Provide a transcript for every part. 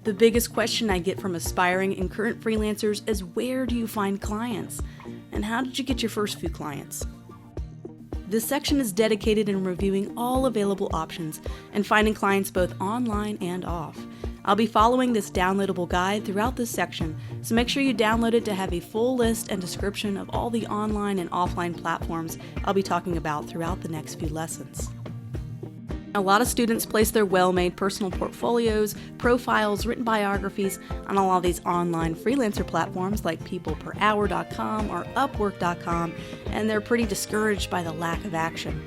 The biggest question I get from aspiring and current freelancers is, where do you find clients? And how did you get your first few clients? This section is dedicated in reviewing all available options and finding clients both online and off. I'll be following this downloadable guide throughout this section, so make sure you download it to have a full list and description of all the online and offline platforms I'll be talking about throughout the next few lessons. A lot of students place their well-made personal portfolios, profiles, written biographies on all of these online freelancer platforms like peopleperhour.com or upwork.com, and they're pretty discouraged by the lack of action.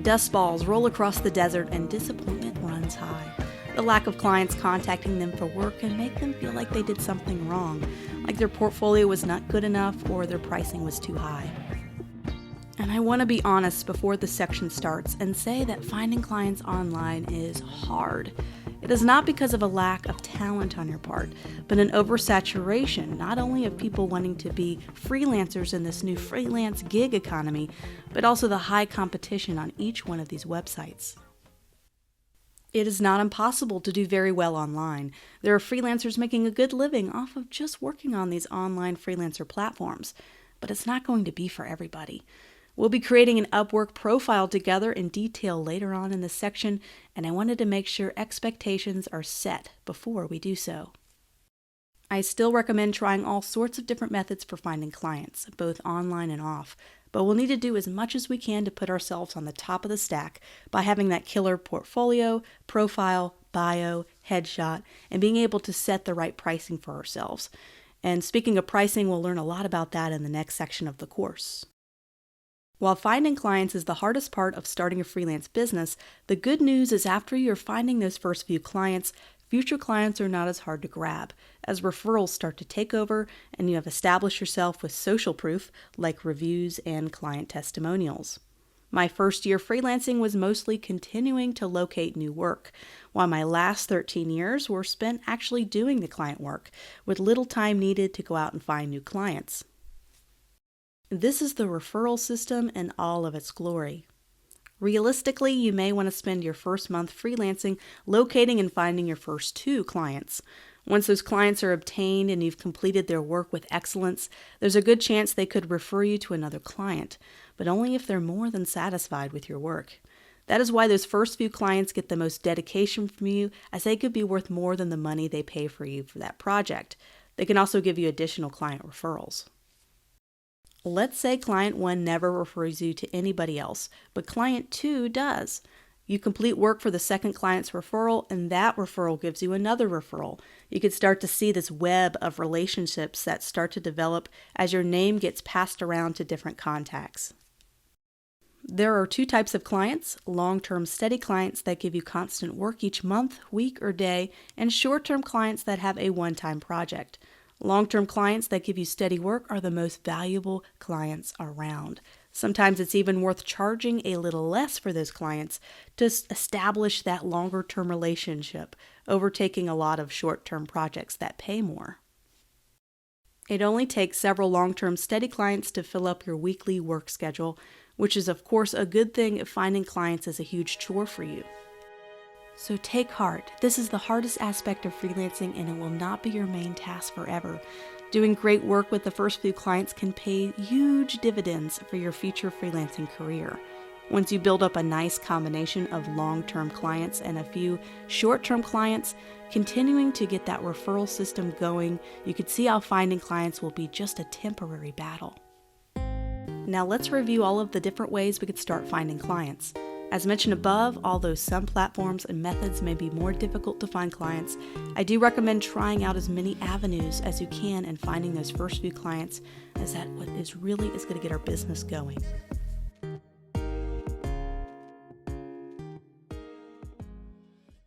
Dust balls roll across the desert and disappointment runs high. The lack of clients contacting them for work can make them feel like they did something wrong, like their portfolio was not good enough or their pricing was too high. And I want to be honest before this section starts and say that finding clients online is hard. It is not because of a lack of talent on your part, but an oversaturation, not only of people wanting to be freelancers in this new freelance gig economy, but also the high competition on each one of these websites. It is not impossible to do very well online. There are freelancers making a good living off of just working on these online freelancer platforms, but it's not going to be for everybody. We'll be creating an Upwork profile together in detail later on in this section, and I wanted to make sure expectations are set before we do so. I still recommend trying all sorts of different methods for finding clients, both online and off, but we'll need to do as much as we can to put ourselves on the top of the stack by having that killer portfolio, profile, bio, headshot, and being able to set the right pricing for ourselves. And speaking of pricing, we'll learn a lot about that in the next section of the course. While finding clients is the hardest part of starting a freelance business, the good news is after you're finding those first few clients, future clients are not as hard to grab, as referrals start to take over and you have established yourself with social proof like reviews and client testimonials. My first year freelancing was mostly continuing to locate new work, while my last 13 years were spent actually doing the client work, with little time needed to go out and find new clients. This is the referral system in all of its glory. Realistically, you may want to spend your first month freelancing locating and finding your first 2 clients. Once those clients are obtained and you've completed their work with excellence, there's a good chance they could refer you to another client, but only if they're more than satisfied with your work. That is why those first few clients get the most dedication from you, as they could be worth more than the money they pay for you for that project. They can also give you additional client referrals. Let's say client 1 never refers you to anybody else, but client 2 does. You complete work for the second client's referral, and that referral gives you another referral. You can start to see this web of relationships that start to develop as your name gets passed around to different contacts. There are 2 types of clients: long-term steady clients that give you constant work each month, week, or day, and short-term clients that have a one-time project. Long-term clients that give you steady work are the most valuable clients around. Sometimes it's even worth charging a little less for those clients to establish that longer-term relationship, overtaking a lot of short-term projects that pay more. It only takes several long-term steady clients to fill up your weekly work schedule, which is of course a good thing if finding clients is a huge chore for you. So take heart. This is the hardest aspect of freelancing, and it will not be your main task forever. Doing great work with the first few clients can pay huge dividends for your future freelancing career. Once you build up a nice combination of long-term clients and a few short-term clients, continuing to get that referral system going, you could see how finding clients will be just a temporary battle. Now let's review all of the different ways we could start finding clients. As mentioned above, although some platforms and methods may be more difficult to find clients, I do recommend trying out as many avenues as you can and finding those first few clients, as that what is really going to get our business going.